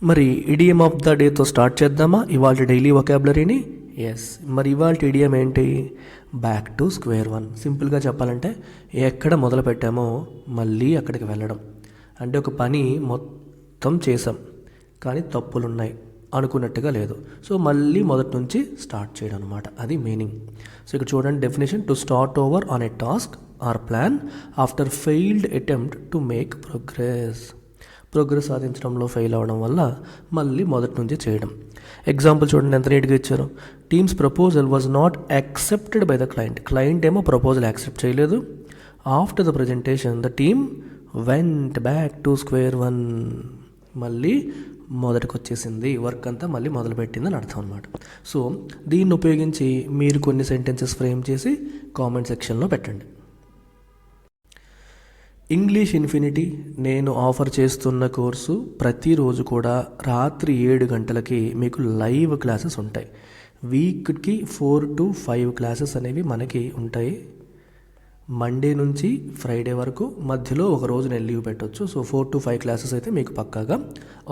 మరి idiom of the డేతో start చేద్దామా ఇవాళ డైలీ వొకాబులరీని? ఎస్. మరి ఇవాళ ఇడియం ఏంటి? Back to square one. సింపుల్గా చెప్పాలంటే ఎక్కడ మొదలు పెట్టామో మళ్ళీ అక్కడికి వెళ్ళడం. అంటే ఒక పని మొత్తం చేసాం కానీ తప్పులున్నాయి, అనుకున్నట్టుగా లేదు, సో మళ్ళీ మొదటి నుంచి స్టార్ట్ చేయడం అనమాట. అది మీనింగ్. సో ఇక్కడ చూడండి definition: to start over on a task are plan after failed attempt to make progress. Progress సాధించడంలో ఫెయిల్ అవ్వడం వల్ల మళ్ళీ మొదటి నుంచి చేయడం. ఎగ్జాంపుల్ చూడండి ఎంత నీట్గా ఇచ్చారు. Teams proposal was not accepted by the client. Client ఏమో ప్రపోజల్ యాక్సెప్ట్ చేయలేదు. After the presentation the team went back to square one. మళ్ళీ మొదటికి వచ్చేసింది, వర్క్ అంతా మళ్ళీ మొదలుపెట్టిందని అర్థం అనమాట. సో దీన్ని ఉపయోగించి మీరు కొన్ని సెంటెన్సెస్ ఫ్రేమ్ చేసి కామెంట్ సెక్షన్లో పెట్టండి. ఇంగ్లీష్ ఇన్ఫినిటీ నేను ఆఫర్ చేస్తున్న కోర్సు ప్రతిరోజు కూడా రాత్రి 7 గంటలకి మీకు లైవ్ క్లాసెస్ ఉంటాయి. వీక్కి 4 to 5 క్లాసెస్ అనేవి మనకి ఉంటాయి. మండే నుంచి ఫ్రైడే వరకు, మధ్యలో ఒక రోజు నేను లీవ్ పెట్టవచ్చు. సో 4 to 5 క్లాసెస్ అయితే మీకు పక్కాగా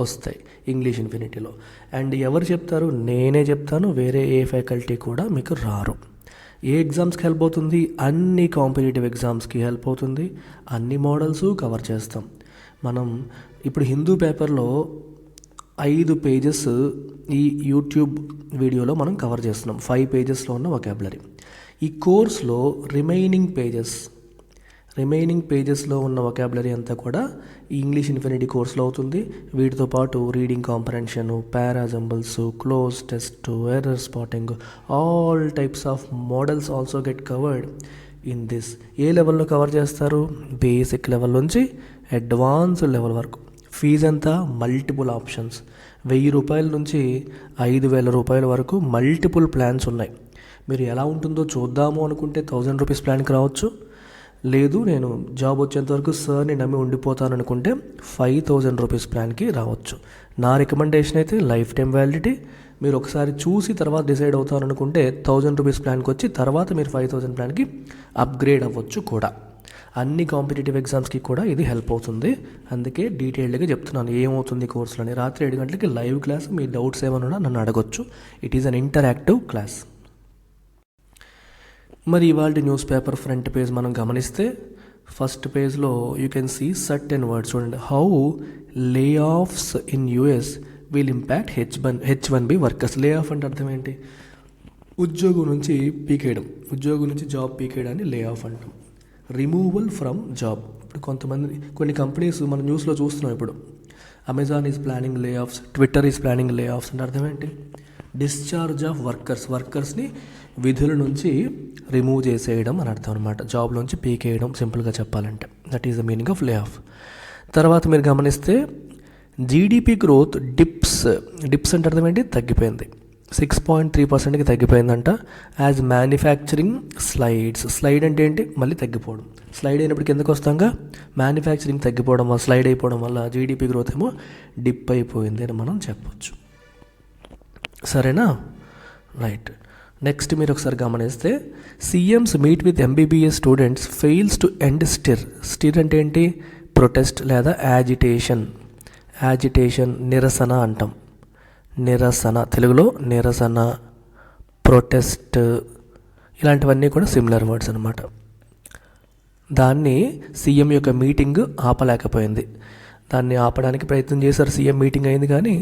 వస్తాయి ఇంగ్లీష్ ఇన్ఫినిటీలో. అండ్ ఎవరు చెప్తారు? నేనే చెప్తాను, వేరే ఏ ఫ్యాకల్టీ కూడా మీకు రారు. ఏ ఎగ్జామ్స్కి హెల్ప్ అవుతుంది? అన్ని కాంపిటేటివ్ ఎగ్జామ్స్కి హెల్ప్ అవుతుంది. అన్ని మోడల్స్ కవర్ చేస్తాం. మనం ఇప్పుడు హిందూ పేపర్లో 5 పేజెస్ ఈ యూట్యూబ్ వీడియోలో మనం కవర్ చేస్తున్నాం. 5 పేజెస్లో ఉన్న వొకాబులరీ. ఈ కోర్స్లో రిమైనింగ్ పేజెస్లో ఉన్న వొకాబులరీ అంతా కూడా ఈ ఇంగ్లీష్ ఇన్ఫినిటీ కోర్స్లో అవుతుంది. వీటితో పాటు reading comprehension, parajumbles, cloze test, error spotting, all types of models also get covered in this. ఏ లెవెల్లో కవర్ చేస్తారు? బేసిక్ లెవెల్ నుంచి అడ్వాన్స్డ్ లెవెల్ వరకు. ఫీజు ఎంత? Multiple options. 1000 రూపాయల నుంచి 5000 రూపాయల వరకు మల్టిపుల్ ప్లాన్స్ ఉన్నాయి. మీరు ఎలా ఉంటుందో చూద్దాము అనుకుంటే 1000 రూపీస్ ప్లాన్కి రావచ్చు. లేదు నేను జాబ్ వచ్చేంత వరకు సార్ని నమ్మి ఉండిపోతాను అనుకుంటే 5000 రూపీస్ ప్లాన్కి రావచ్చు. నా రికమెండేషన్ అయితే లైఫ్ టైం వ్యాలిడిటీ. మీరు ఒకసారి చూసి తర్వాత డిసైడ్ అవుతారు అనుకుంటే 1000 రూపీస్ ప్లాన్కి వచ్చి తర్వాత మీరు 5000 ప్లాన్కి అప్గ్రేడ్ అవ్వచ్చు కూడా. అన్ని కాంపిటేటివ్ ఎగ్జామ్స్కి కూడా ఇది హెల్ప్ అవుతుంది. అందుకే డీటెయిల్డ్గా చెప్తున్నాను ఏమవుతుంది కోర్సులోని. రాత్రి 7 గంటలకి లైవ్ క్లాస్. మీ డౌట్స్ ఏమైనా నన్ను అడగొచ్చు. It is an interactive class. మరి ఇవాళ న్యూస్ పేపర్ ఫ్రంట్ పేజ్ మనం గమనిస్తే ఫస్ట్ పేజ్లో you can see certain words. చూడండి, how layoffs in US will impact H1B workers. Layoff అంటే అర్థం ఏంటి? ఉద్యోగం నుంచి పీకేయడం, ఉద్యోగం నుంచి జాబ్ పీకేయడాన్ని లే ఆఫ్ అంటాం. Removal from job. ఇప్పుడు కొన్ని కంపెనీస్ మనం న్యూస్లో చూస్తున్నాం. ఇప్పుడు అమెజాన్ ఈజ్ ప్లానింగ్ లే ఆఫ్స్, ట్విట్టర్ ఈజ్ ప్లానింగ్ లే ఆఫ్స్ అంటే అర్థం ఏంటి? డిశ్చార్జ్ ఆఫ్ వర్కర్స్ని విధుల నుంచి రిమూవ్ చేసేయడం అని అర్థం అనమాట. జాబ్ నుంచి పీకేయడం సింపుల్గా చెప్పాలంటే. That is the meaning of lay off. తర్వాత మీరు గమనిస్తే జీడిపి గ్రోత్ డిప్స్ అంటే అర్థం ఏంటి? తగ్గిపోయింది. 6.3%కి తగ్గిపోయిందంట. యాజ్ మ్యానుఫ్యాక్చరింగ్ స్లైడ్ అంటే ఏంటి? మళ్ళీ తగ్గిపోవడం. స్లైడ్ అయినప్పుడు కిందకు వస్తాంగా. మ్యానుఫ్యాక్చరింగ్ తగ్గిపోవడం వల్ల, స్లైడ్ అయిపోవడం వల్ల జీడిపి గ్రోత్ ఏమో డిప్ అయిపోయింది అని మనం చెప్పొచ్చు. సరేనా? రైట్. నెక్స్ట్ మీరు ఒకసారి గమనిస్తే CMs meet with MBBS students fails to end stir అంటే ఏంటి? ప్రొటెస్ట్ లేదా యాజిటేషన్. నిరసన అంటాం. నిరసన, తెలుగులో నిరసన, ప్రొటెస్ట్, ఇలాంటివన్నీ కూడా సిమిలర్ వర్డ్స్ అనమాట. దాన్ని సీఎం యొక్క మీటింగ్ ఆపలేకపోయింది. దాన్ని ఆపడానికి ప్రయత్నం చేశారు. సీఎం మీటింగ్ అయింది కానీ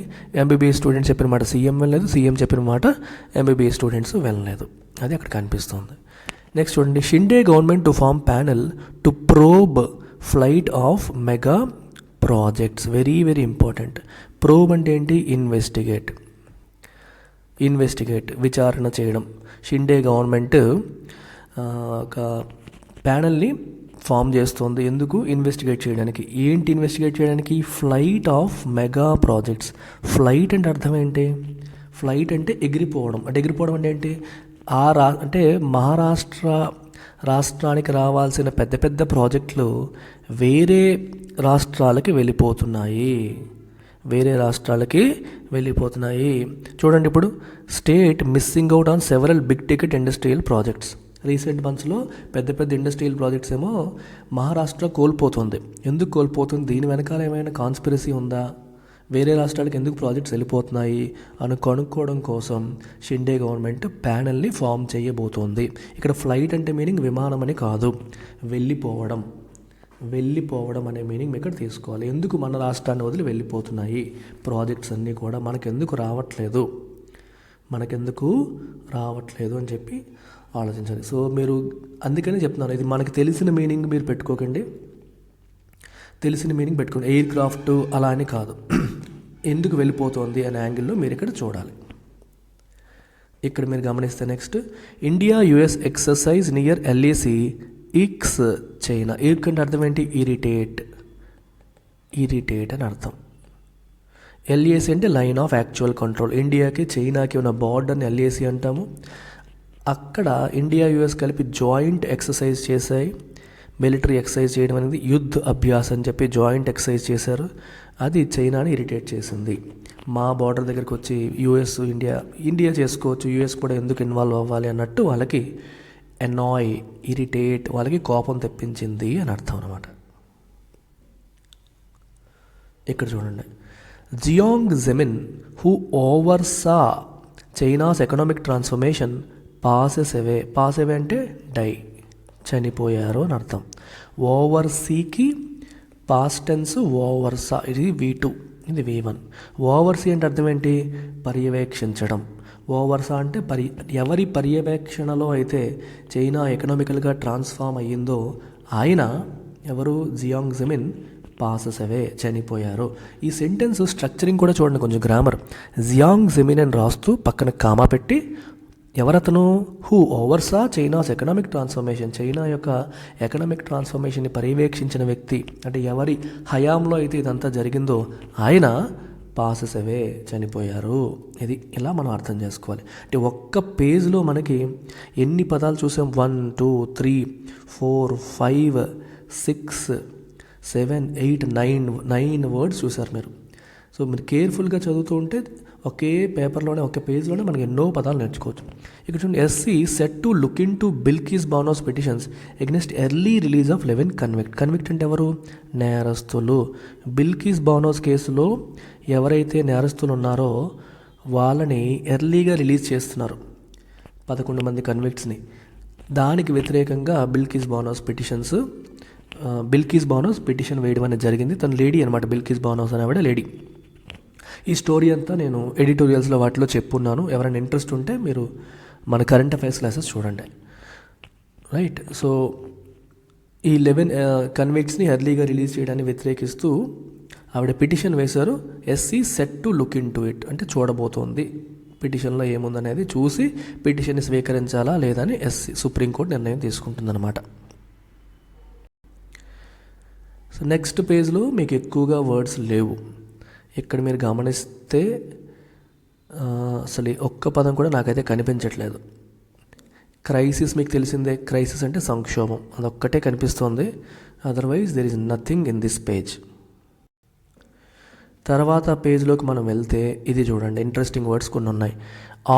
MBBS స్టూడెంట్స్ చెప్పిన మాట సీఎం వెళ్ళలేదు, సీఎం చెప్పిన మాట MBBS స్టూడెంట్స్ వెళ్ళలేదు. అది అక్కడ కనిపిస్తుంది. నెక్స్ట్ చూడండి, Shinde government to form panel to probe flight of mega projects. Very very important. Probe అంటే ఏంటి? ఇన్వెస్టిగేట్, విచారణ చేయడం. షిండే గవర్నమెంట్ ఒక ప్యానెల్ని ఫామ్ చేస్తుంది. ఎందుకు? ఇన్వెస్టిగేట్ చేయడానికి. ఏంటి ఇన్వెస్టిగేట్ చేయడానికి? Flight of mega projects. Flight అంటే అర్థం ఏంటి? ఫ్లైట్ అంటే ఎగిరిపోవడం. అంటే ఏంటి? అంటే రాష్ట్రానికి రావాల్సిన పెద్ద పెద్ద ప్రాజెక్టులు వేరే రాష్ట్రాలకి వెళ్ళిపోతున్నాయి. చూడండి, ఇప్పుడు state missing out on several big ticket industrial projects. Recent మంత్స్లో పెద్ద పెద్ద ఇండస్ట్రియల్ ప్రాజెక్ట్స్ ఏమో మహారాష్ట్ర కోల్పోతుంది. ఎందుకు కోల్పోతుంది? దీని వెనకాల ఏమైనా కాన్స్పిరసీ ఉందా? వేరే రాష్ట్రాలకు ఎందుకు ప్రాజెక్ట్స్ వెళ్ళిపోతున్నాయి అని కనుక్కోవడం కోసం షిండే గవర్నమెంట్ ప్యానెల్ని ఫామ్ చేయబోతోంది. ఇక్కడ ఫ్లైట్ అంటే మీనింగ్ విమానం అని కాదు, వెళ్ళిపోవడం అనే మీనింగ్ ఇక్కడ తీసుకోవాలి. ఎందుకు మన రాష్ట్రాన్ని వదిలి వెళ్ళిపోతున్నాయి ప్రాజెక్ట్స్ అన్నీ కూడా, మనకెందుకు రావట్లేదు అని చెప్పి ఆలోచించాలి. సో మీరు అందుకని చెప్తున్నాను, ఇది మనకి తెలిసిన మీనింగ్ మీరు పెట్టుకోకండి, ఎయిర్ క్రాఫ్ట్ అలా అని కాదు, ఎందుకు వెళ్ళిపోతుంది అనే యాంగిల్లో మీరు ఇక్కడ చూడాలి. ఇక్కడ మీరు గమనిస్తే next India US exercise near LAC irks China. Irk అంటే అర్థం ఏంటి? ఇరిటేట్ అని అర్థం. ఎల్ఏసి అంటే లైన్ ఆఫ్ యాక్చువల్ కంట్రోల్. ఇండియాకి చైనాకి ఉన్న బార్డర్ని ఎల్ఏసి అంటాము. అక్కడ ఇండియా యుఎస్ కలిపి జాయింట్ ఎక్సర్సైజ్ చేశాయి. మిలిటరీ ఎక్సర్సైజ్ చేయడం అనేది యుద్ధ అభ్యాస్ అని చెప్పి జాయింట్ ఎక్సర్సైజ్ చేశారు. అది చైనాని ఇరిటేట్ చేసింది. మా బార్డర్ దగ్గరికి వచ్చి యుఎస్ ఇండియా చేసుకోవచ్చు, యుఎస్ కూడా ఎందుకు ఇన్వాల్వ్ అవ్వాలి అన్నట్టు వాళ్ళకి ఇరిటేట్, వాళ్ళకి కోపం తెప్పించింది అని అర్థం అనమాట. ఇక్కడ చూడండి, Jiang Zemin who oversaw China's economic transformation pass away అంటే డై, చనిపోయారు అని అర్థం. ఓవర్సీకి పాస్ట్ టెన్స్ ఓవర్సా, ఇది V2, ఇది V1. ఓవర్సీ అంటే అర్థం ఏంటి? పర్యవేక్షించడం. ఓవర్సా అంటే ఎవరి పర్యవేక్షణలో అయితే చైనా ఎకనామికల్గా ట్రాన్స్ఫార్మ్ అయ్యిందో ఆయన ఎవరు? జియాంగ్ జెమిన్ పాసెస్ అవే, చనిపోయారు. ఈ సెంటెన్స్ స్ట్రక్చరింగ్ కూడా చూడండి, కొంచెం గ్రామర్. జియాంగ్ జెమిన్ అని రాస్తూ పక్కన కామా పెట్టి ఎవరతను? Who oversaw China's economic transformation, China యొక్క ఎకనామిక్ ట్రాన్స్ఫర్మేషన్ని పర్యవేక్షించిన వ్యక్తి, అంటే ఎవరి హయాంలో అయితే ఇదంతా జరిగిందో ఆయన పాసెస్ అవే, చనిపోయారు. ఇది ఇలా మనం అర్థం చేసుకోవాలి. అంటే ఒక్క పేజ్లో మనకి ఎన్ని పదాలు చూసాం? 1 2 3 4 5 6 7 8 9 వర్డ్స్ చూసారు మీరు. సో మీరు కేర్ఫుల్గా చదువుతూ ఉంటే ఒకే పేపర్లోనే, ఒకే పేజ్లోనే మనకి ఎన్నో పదాలు నేర్చుకోవచ్చు. ఇక్కడ చూడండి, SC set to look into Bilkis Bano's petitions against early release of 11 convict అంటే ఎవరు? నేరస్తులు. బిల్కిస్ బానోస్ కేసులో ఎవరైతే నేరస్తులు ఉన్నారో వాళ్ళని ఎర్లీగా రిలీజ్ చేస్తున్నారు, 11 మంది కన్విక్ట్స్ని. దానికి వ్యతిరేకంగా బిల్కిస్ బానోస్ పిటిషన్ వేయడం అనేది జరిగింది. తను లేడీ అనమాట, బిల్కిస్ బానోస్ అనేవాడు లేడీ. ఈ స్టోరీ అంతా నేను ఎడిటోరియల్స్లో వాటిలో చెప్పున్నాను. ఎవరైనా ఇంట్రెస్ట్ ఉంటే మీరు మన కరెంట్ అఫైర్స్ క్లాసెస్ చూడండి. రైట్. సో ఈ 11 కన్విక్ట్స్ని ఎర్లీగా రిలీజ్ చేయడాన్ని వ్యతిరేకిస్తూ ఆవిడ పిటిషన్ వేశారు. SC set to look in to it అంటే చూడబోతోంది, పిటిషన్లో ఏముందనేది చూసి పిటిషన్ని స్వీకరించాలా లేదా అని సుప్రీంకోర్టు నిర్ణయం తీసుకుంటుందన్నమాట. సో నెక్స్ట్ పేజ్లో మీకు ఎక్కువగా వర్డ్స్ లేవు. ఇక్కడ మీరు గమనిస్తే అసలు ఒక్క పదం కూడా నాకైతే కనిపించట్లేదు. క్రైసిస్ మీకు తెలిసిందే, క్రైసిస్ అంటే సంక్షోభం, అదొక్కటే కనిపిస్తోంది. Otherwise there is nothing in this page. తర్వాత పేజ్లోకి మనం వెళ్తే ఇది చూడండి, ఇంట్రెస్టింగ్ వర్డ్స్ కొన్ని ఉన్నాయి.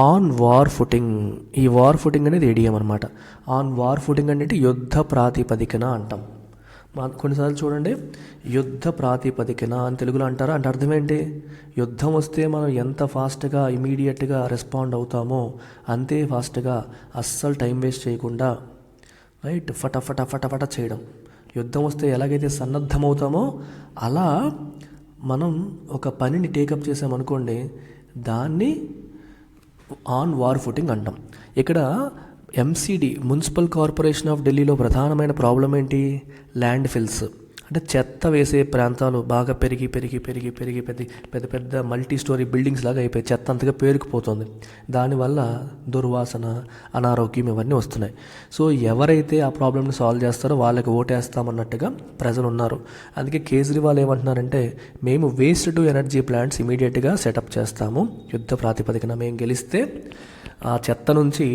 On war footing. ఈ వార్ ఫుటింగ్ అనేది ఇడియం అనమాట. ఆన్ వార్ ఫుటింగ్ అంటే యుద్ధ ప్రాతిపదికన అంటాం. కొన్నిసార్లు చూడండి, యుద్ధ ప్రాతిపదికన అని తెలుగులో అంటారా, అంటే అర్థం ఏంటి? యుద్ధం వస్తే మనం ఎంత ఫాస్ట్గా ఇమీడియట్గా రెస్పాండ్ అవుతామో అంతే ఫాస్ట్గా, అస్సలు టైం వేస్ట్ చేయకుండా రైట్ ఫట చేయడం. యుద్ధం వస్తే ఎలాగైతే సన్నద్ధమవుతామో అలా మనం ఒక పనిని టేకప్ చేసామనుకోండి, దాన్ని ఆన్ వార్ ఫుటింగ్ అంటాం. ఇక్కడ ఎంసీడీ మున్సిపల్ కార్పొరేషన్ ఆఫ్ ఢిల్లీలో ప్రధానమైన ప్రాబ్లం ఏంటి? ల్యాండ్ ఫిల్స్, అంటే చెత్త వేసే ప్రాంతాలు బాగా పెరిగి పెద్ద పెద్ద మల్టీ స్టోరీ బిల్డింగ్స్ లాగా అయిపోయి చెత్త అంతగా పేరుకుపోతుంది. దానివల్ల దుర్వాసన, అనారోగ్యం ఇవన్నీ వస్తున్నాయి. సో ఎవరైతే ఆ ప్రాబ్లమ్ని సాల్వ్ చేస్తారో వాళ్ళకి ఓటేస్తామన్నట్టుగా ప్రజలు ఉన్నారు. అందుకే కేజ్రీవాల్ ఏమంటున్నారంటే, మేము వేస్ట్ టు ఎనర్జీ ప్లాంట్స్ ఇమీడియట్గా సెటప్ చేస్తాము, యుద్ధ ప్రాతిపదికన మేము గెలిస్తే ఆ చెత్త నుంచి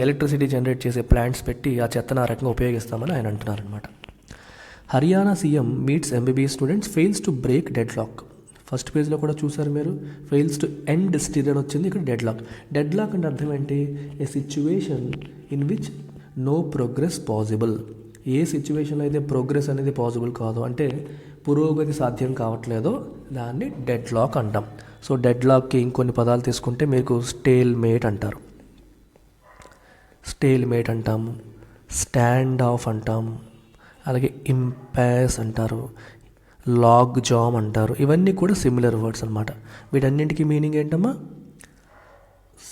ఎలక్ట్రిసిటీ జనరేట్ చేసే ప్లాంట్స్ పెట్టి ఆ చెత్తను ఆ రకంగా ఉపయోగిస్తామని ఆయన అంటున్నారనమాట. Haryana CM meets MBBS students, fails to break deadlock. First పేజ్లో కూడా చూసారు మీరు, ఫెయిల్స్ టు ఎండ్ స్టిర్ అని వచ్చింది. ఇక్కడ డెడ్ లాక్ అంటే అర్థం ఏంటి? A situation in which no progress possible. ఏ సిచ్యువేషన్లో అయితే ప్రోగ్రెస్ అనేది పాసిబుల్ కాదు, అంటే పురోగతి సాధ్యం కావట్లేదో దాన్ని డెడ్ లాక్ అంటాం. సో డెడ్ లాక్కి ఇంకొన్ని పదాలు తీసుకుంటే మీకు స్టేల్ మేట్ అంటారు, స్టేల్ మేట్ అంటాము, స్టాండ్ ఆఫ్ అంటాము, అలాగే ఇంపాస్ అంటారు, లాగ్ జామ్ అంటారు. ఇవన్నీ కూడా సిమిలర్ వర్డ్స్ అనమాట. వీటన్నింటికి మీనింగ్ ఏంటమ్మా?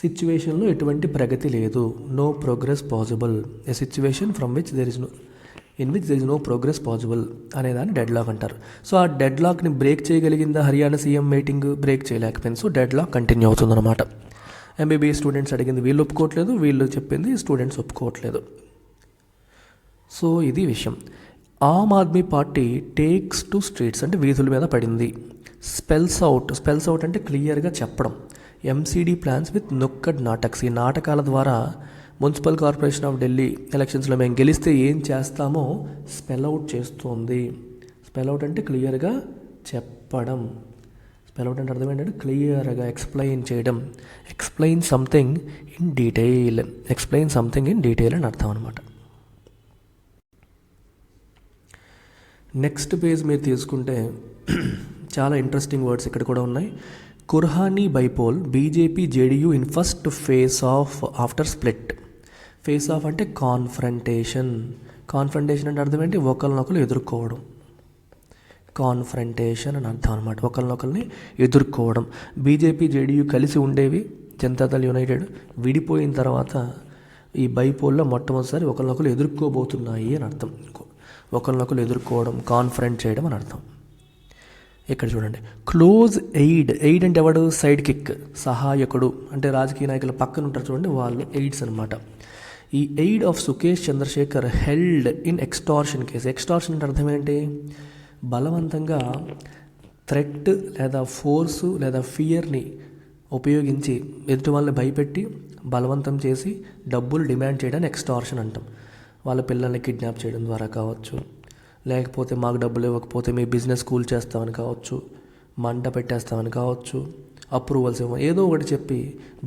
సిచ్యువేషన్లో ఎటువంటి ప్రగతి లేదు, no progress possible, a situation from which there is no progress possible అనేదాన్ని డెడ్ లాక్ అంటారు. సో ఆ డెడ్ లాక్ని బ్రేక్ చేయగలిగిందా హర్యానా సీఎం మీటింగ్? బ్రేక్ చేయలేకపోయింది. సో డెడ్ లాక్ కంటిన్యూ అవుతుందన్నమాట. ఎంబీబీఎస్ స్టూడెంట్స్ అడిగింది వీళ్ళు ఒప్పుకోవట్లేదు, వీళ్ళు చెప్పింది స్టూడెంట్స్ ఒప్పుకోవట్లేదు. సో ఇది విషయం. Aam Aadmi Party takes to streets అంటే వీధుల మీద పడింది. స్పెల్స్ అవుట్ అంటే క్లియర్గా చెప్పడం. MCD plans with nukkad nataks, ఈ నాటకాల ద్వారా మున్సిపల్ కార్పొరేషన్ ఆఫ్ ఢిల్లీ ఎలక్షన్స్లో మేము గెలిస్తే ఏం చేస్తామో స్పెల్ అవుట్ చేస్తుంది. స్పెల్ అవుట్ అంటే క్లియర్గా చెప్పడం. స్పెల్ అవుట్ అంటే అర్థం ఏంటంటే క్లియర్గా ఎక్స్ప్లెయిన్ చేయడం. ఎక్స్ప్లెయిన్ సంథింగ్ ఇన్ డీటెయిల్ అని అర్థం అనమాట. నెక్స్ట్ పేజ్ మీరు తీసుకుంటే చాలా ఇంట్రెస్టింగ్ వర్డ్స్ ఇక్కడ కూడా ఉన్నాయి. Kurhani bypoll BJP JDU in first face off after split. Face off అంటే కాన్ఫ్రంటేషన్ అంటే అర్థం ఏంటి? ఒకరినొకరు ఎదుర్కోవడం. కాన్ఫ్రంటేషన్ అని అర్థం అనమాట, ఒకరినొకరిని ఎదుర్కోవడం. బీజేపీ జేడీయూ కలిసి ఉండేవి, జనతాదళ్ యునైటెడ్ విడిపోయిన తర్వాత ఈ బైపోల్లో మొట్టమొదటిసారి ఒకరినొకరు ఎదుర్కోబోతున్నాయి అని అర్థం. ఒకరినొకరు ఎదుర్కోవడం, కాన్ఫరెంట్ చేయడం అని అర్థం. ఇక్కడ చూడండి, క్లోజ్ ఎయిడ్ అంటే ఎవడు? సైడ్ కిక్, సహాయకుడు. అంటే రాజకీయ నాయకుల పక్కన ఉంటారు చూడండి, వాళ్ళు ఎయిడ్స్ అనమాట. ఈ aide of Sukesh Chandrashekar held in extortion case. Extortion అంటే అర్థం ఏంటి? బలవంతంగా థ్రెట్ లేదా ఫోర్సు లేదా ఫియర్ని ఉపయోగించి ఎదుటి వాళ్ళని భయపెట్టి బలవంతం చేసి డబ్బులు డిమాండ్ చేయడాన్ని ఎక్స్టార్షన్ అంటాం. వాళ్ళ పిల్లల్ని కిడ్నాప్ చేయడం ద్వారా కావచ్చు, లేకపోతే మాకు డబ్బులు ఇవ్వకపోతే మీ బిజినెస్ కూల్ చేస్తామని కావచ్చు, మంట పెట్టేస్తామని కావచ్చు, అప్రూవల్స్ ఇవ్వ ఏదో ఒకటి చెప్పి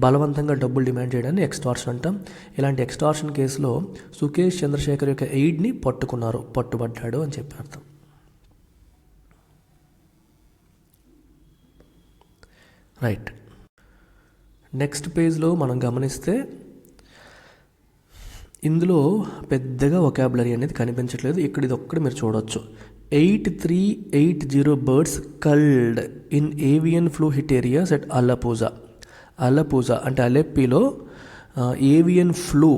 బలవంతంగా డబ్బులు డిమాండ్ చేయడాన్ని ఎక్స్టార్షన్ అంటాం. ఇలాంటి ఎక్స్టార్షన్ కేసులో సుకేష్ చంద్రశేఖర్ యొక్క ఎయిడ్ని పట్టుబడ్డాడు అని చెప్పి అర్థం. రైట్. నెక్స్ట్ పేజ్లో మనం గమనిస్తే ఇందులో పెద్దగా వొకాబులరీ అనేది కనిపించట్లేదు. ఇక్కడ ఇది ఒక్కటి మీరు చూడవచ్చు. 8380 birds culled in avian flu hit areas at Alappuzha. అంటే అలెప్పీలో ఏవియన్ ఫ్లూ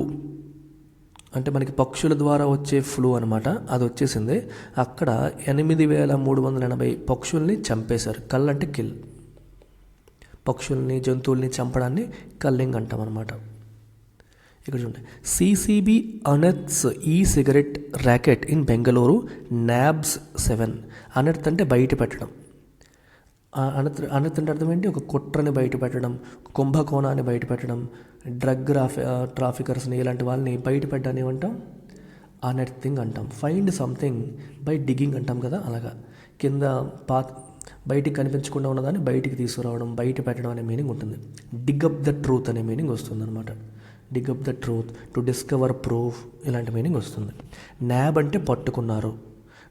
అంటే మనకి పక్షుల ద్వారా వచ్చే ఫ్లూ అనమాట, అది వచ్చేసింది. అక్కడ 8380 పక్షుల్ని చంపేశారు. కల్ అంటే కిల్, పక్షుల్ని జంతువుల్ని చంపడాన్ని కల్లింగ్ అంటాం అనమాట. ఇక్కడ చూడండి, CCB unearths e cigarette racket in Bengaluru nabs 7. Unearth అంటే బయట పెట్టడం. అనెర్త్ అంటే అర్థం ఏంటి? ఒక కుట్రని బయట పెట్టడం, కుంభకోణాన్ని బయట పెట్టడం, డ్రగ్ ట్రాఫికర్స్ని ఇలాంటి వాళ్ళని బయట పెట్టడాన్ని ఏమంటాం? అనెర్తింగ్ అంటాం. ఫైండ్ సంథింగ్ బై డిగ్గింగ్ అంటాం కదా, అలాగా కింద బయటికి కనిపించకుండా ఉన్నదాన్ని బయటికి తీసుకురావడం, బయట పెట్టడం అనే మీనింగ్ ఉంటుంది. డిగ్ అప్ ద ట్రూత్ అనే మీనింగ్ వస్తుంది అనమాట. Dig up the truth, to discover proof, ఇలాంటి మీనింగ్ వస్తుంది. నాబ్ అంటే పట్టుకున్నారు.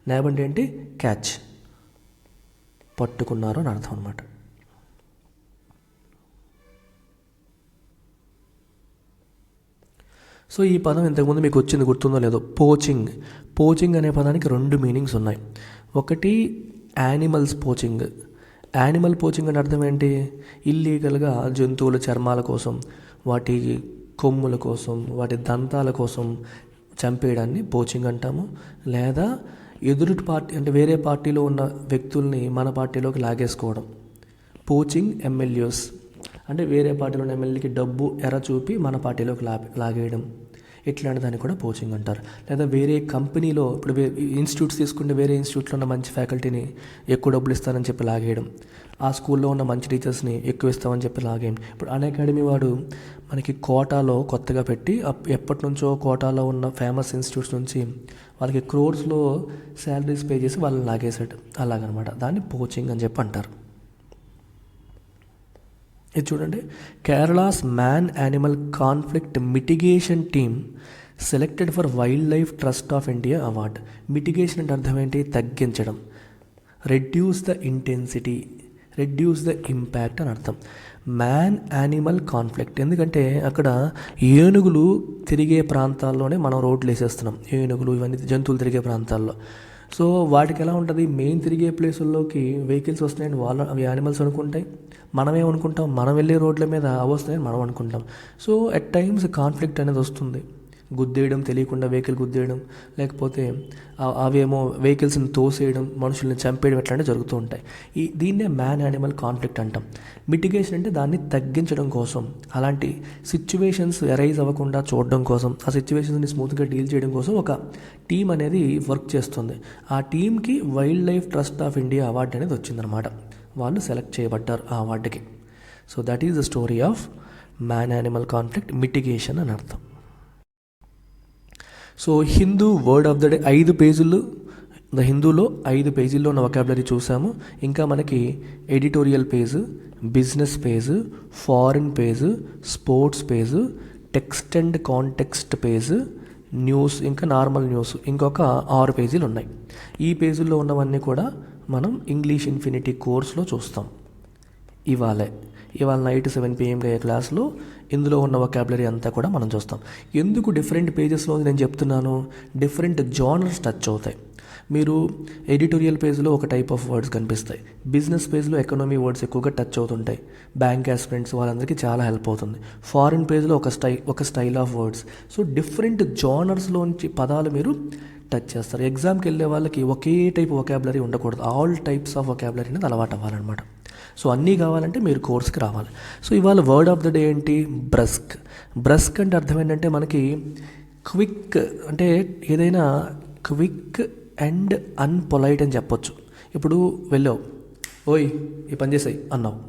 నాబ్ అంటే ఏంటి? క్యాచ్, పట్టుకున్నారు అని అర్థం అనమాట. సో ఈ పదం ఇంతకుముందు మీకు వచ్చింది గుర్తుందో లేదో, పోచింగ్ అనే పదానికి 2 మీనింగ్స్ ఉన్నాయి. ఒకటి యానిమల్ పోచింగ్ అంటే అర్థం ఏంటి? ఇల్లీగల్గా జంతువుల చర్మాల కోసం, వాటి కొమ్ముల కోసం, వాటి దంతాల కోసం చంపేయడాన్ని పోచింగ్ అంటాము. లేదా ఎదురు పార్టీ అంటే వేరే పార్టీలో ఉన్న వ్యక్తుల్ని మన పార్టీలోకి లాగేసుకోవడం. పోచింగ్ ఎమ్మెల్యేస్ అంటే వేరే పార్టీలో ఉన్న ఎమ్మెల్యేకి డబ్బు చూపి మన పార్టీలోకి లాగేయడం, ఇట్లాంటి దాన్ని కూడా పోచింగ్ అంటారు. లేదా వేరే కంపెనీలో, ఇప్పుడు ఇన్స్టిట్యూట్స్ తీసుకుంటే వేరే ఇన్స్టిట్యూట్లో ఉన్న మంచి ఫ్యాకల్టీని ఎక్కువ డబ్బులు ఇస్తానని చెప్పి లాగేయడం, ఆ స్కూల్లో ఉన్న మంచి టీచర్స్ని ఎక్కువ ఇస్తామని చెప్పి లాగేయడం. ఇప్పుడు అకాడమీ వాడు మనకి కోటాలో కొత్తగా పెట్టి ఎప్పటి నుంచో కోటాలో ఉన్న ఫేమస్ ఇన్స్టిట్యూట్స్ నుంచి వాళ్ళకి క్రోర్స్లో శాలరీస్ పే చేసి వాళ్ళని లాగేసాడు, అలాగనమాట. దాన్ని పోచింగ్ అని చెప్పి అంటారు. ఇది చూడండి, Kerala's man animal conflict mitigation team selected for wild life Trust of India award. Mitigation అంటే అర్థం ఏంటి? తగ్గించడం. Reduce the intensity, reduce the impact అని అర్థం. మ్యాన్ యానిమల్ కాన్ఫ్లిక్ట్, ఎందుకంటే అక్కడ ఏనుగులు తిరిగే ప్రాంతాల్లోనే మనం రోడ్లు వేసేస్తున్నాం. ఏనుగులు ఇవన్నీ జంతువులు తిరిగే ప్రాంతాల్లో. సో వాటికి ఎలా ఉంటుంది, మెయిన్ తిరిగే ప్లేసుల్లోకి వెహికల్స్ వస్తున్నాయని అవి యానిమల్స్ అనుకుంటాయి. మనమేమనుకుంటాం, మనం వెళ్ళే రోడ్ల మీద అవి వస్తున్నాయని మనం అనుకుంటాం. సో అట్ టైమ్స్ కాన్ఫ్లిక్ట్ అనేది వస్తుంది. గుద్దేయడం, తెలియకుండా వెహికల్ గుద్దేయడం, లేకపోతే అవేమో వెహికల్స్ని తోసేయడం, మనుషుల్ని చంపేయడం, ఇట్లాంటివి జరుగుతూ ఉంటాయి. దీన్నే మ్యాన్ యానిమల్ కాన్ఫ్లిక్ట్ అంటాం. మిటిగేషన్ అంటే దాన్ని తగ్గించడం కోసం, అలాంటి సిచ్యువేషన్స్ అరైజ్ అవ్వకుండా చూడడం కోసం, ఆ సిచ్యువేషన్స్ని స్మూత్గా డీల్ చేయడం కోసం ఒక టీం అనేది వర్క్ చేస్తుంది. ఆ టీంకి Wildlife Trust of India award అనేది వచ్చిందనమాట. వాళ్ళు సెలెక్ట్ చేయబడ్డారు ఆ అవార్డుకి. So that is the story of man animal conflict, mitigation అని అర్థం. So Hindu word of the day 5 పేజీలు, ద హిందూలో 5 పేజీల్లో ఉన్న వొకాబులరీ చూసాము. ఇంకా మనకి editorial page, business page, foreign page, sports page, text and context page, news, ఇంకా నార్మల్ న్యూస్, ఇంకొక 6 పేజీలు ఉన్నాయి. ఈ పేజీల్లో ఉన్నవన్నీ కూడా మనం ఇంగ్లీష్ ఇన్ఫినిటీ కోర్స్లో చూస్తాం. ఇవాళ నైట్ 7 PM అయ్యే క్లాస్లో ఇందులో ఉన్న వొకాబులరీ అంతా కూడా మనం చూస్తాం. ఎందుకు డిఫరెంట్ పేజెస్లో నేను చెప్తున్నాను, డిఫరెంట్ జానర్స్ టచ్ అవుతాయి. మీరు ఎడిటోరియల్ పేజ్లో ఒక టైప్ ఆఫ్ వర్డ్స్ కనిపిస్తాయి, బిజినెస్ పేజ్లో ఎకనామీ వర్డ్స్ ఎక్కువగా టచ్ అవుతుంటాయి, బ్యాంక్ ఆస్పిరెంట్స్ వాళ్ళందరికీ చాలా హెల్ప్ అవుతుంది. ఫారిన్ పేజ్లో ఒక style of words. So different జానర్స్లోంచి పదాలు మీరు టచ్ చేస్తారు. ఎగ్జామ్కి వెళ్ళే వాళ్ళకి ఒకే టైప్ వొకాబులరీ ఉండకూడదు, ఆల్ టైప్స్ ఆఫ్ వొకాబులరీ అనేది అలవాటు అవ్వాలన్నమాట. సో అన్నీ కావాలంటే మీరు కోర్స్కి రావాలి. సో ఇవాళ వర్డ్ ఆఫ్ ద డే ఏంటి, బ్రస్క్. బ్రస్క్ అంటే అర్థం ఏంటంటే మనకి క్విక్, అంటే ఏదైనా క్విక్ అండ్ అన్పొలైట్ అని చెప్పొచ్చు. ఇప్పుడు వెళ్ళావు, ఓయ్ ఈ పని చేసాయి అన్నావు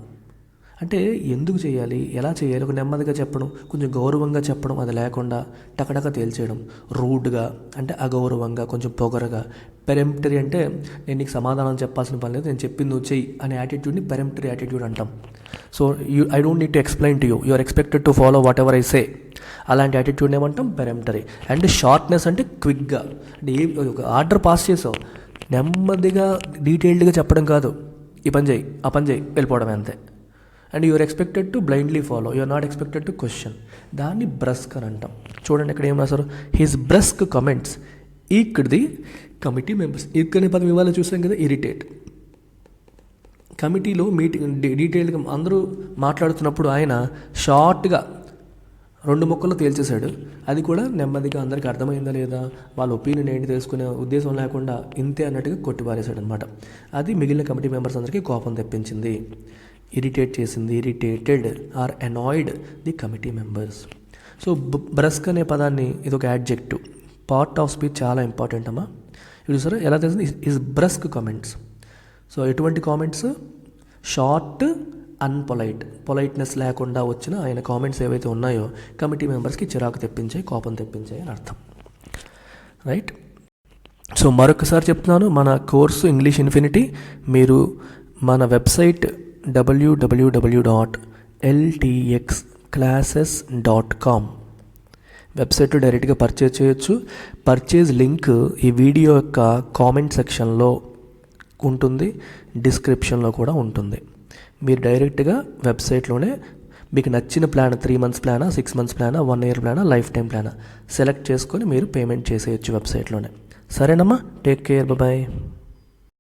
అంటే ఎందుకు చేయాలి, ఎలా చేయాలి, ఒక నెమ్మదిగా చెప్పడం, కొంచెం గౌరవంగా చెప్పడం, అది లేకుండా టకటక తేల్చేయడం. రూడ్గా అంటే అగౌరవంగా, కొంచెం పొగరగా. పెరెంప్టరీ అంటే నేను నీకు సమాధానం చెప్పాల్సిన పని లేదు, నేను చెప్పింది నువ్వు చెయ్యి అనే యాటిట్యూడ్ని పెరెంప్టరీ యాటిట్యూడ్ అంటాం. So I don't need to explain to you, you are expected to follow whatever I say. అలాంటి యాటిట్యూడ్ ఏమంటాం, పెరెంప్టరీ. అండ్ షార్ట్నెస్ అంటే క్విక్గా, అంటే ఒక ఆర్డర్ పాస్ చేసావు, నెమ్మదిగా డీటెయిల్డ్గా చెప్పడం కాదు, ఈ పని చేయి ఆ పని చేయి వెళ్ళిపోవడం అంతే. And you're expected to blindly follow, you're not expected to question. దాన్ని బ్రస్క్ అని అంటాం. చూడండి ఇక్కడ ఏం రాశారు, his brusque comments irked committee members. ఇక్కడి పదం ఇవాళ చూసాం కదా, ఇరిటేట్. కమిటీలో మీటింగ్ డీటెయిల్గా అందరూ మాట్లాడుతున్నప్పుడు ఆయన షార్ట్గా 2 ముక్కల్లో తేల్చేశాడు. అది కూడా నెమ్మదిగా అందరికీ అర్థమైందా లేదా, వాళ్ళ ఒపీనియన్ ఏంటి తెలుసుకునే ఉద్దేశం లేకుండా ఇంతే అన్నట్టుగా కొట్టిపారేశాడు అనమాట. అది మిగిలిన కమిటీ మెంబర్స్ అందరికీ కోపం తెప్పించింది, ఇరిటేట్ చేసింది. Irritated or annoyed the committee members. So brusque అనే పదాన్ని, ఇది ఒక యాడ్జెక్టివ్, పార్ట్ ఆఫ్ స్పీచ్, చాలా ఇంపార్టెంట్ అమ్మా. ఇది సరే ఎలా తెలిసింది, ఇస్ బ్రస్క్ కామెంట్స్. సో ఎటువంటి కామెంట్స్, షార్ట్, అన్పొలైట్, పొలైట్నెస్ లేకుండా వచ్చిన ఆయన కామెంట్స్ ఏవైతే ఉన్నాయో కమిటీ మెంబర్స్కి చిరాకు తెప్పించాయి, కోపం తెప్పించాయి అని అర్థం. రైట్. సో మరొకసారి చెప్తున్నాను, మన కోర్సు ఇంగ్లీష్ ఇన్ఫినిటీ మీరు మన వెబ్సైట్ www.ltxclasses.com వెబ్సైట్లో డైరెక్ట్గా పర్చేజ్ చేయొచ్చు. పర్చేజ్ లింక్ ఈ వీడియో యొక్క కామెంట్ సెక్షన్లో ఉంటుంది, డిస్క్రిప్షన్లో కూడా ఉంటుంది. మీరు డైరెక్ట్గా వెబ్సైట్లోనే మీకు నచ్చిన ప్లాన్, 3 months ప్లానా, 6 months ప్లానా, 1 year ప్లానా, లైఫ్ టైం ప్లానా సెలెక్ట్ చేసుకొని మీరు పేమెంట్ చేసేయచ్చు వెబ్సైట్లోనే. సరేనమ్మా, టేక్ కేర్, బాయ్.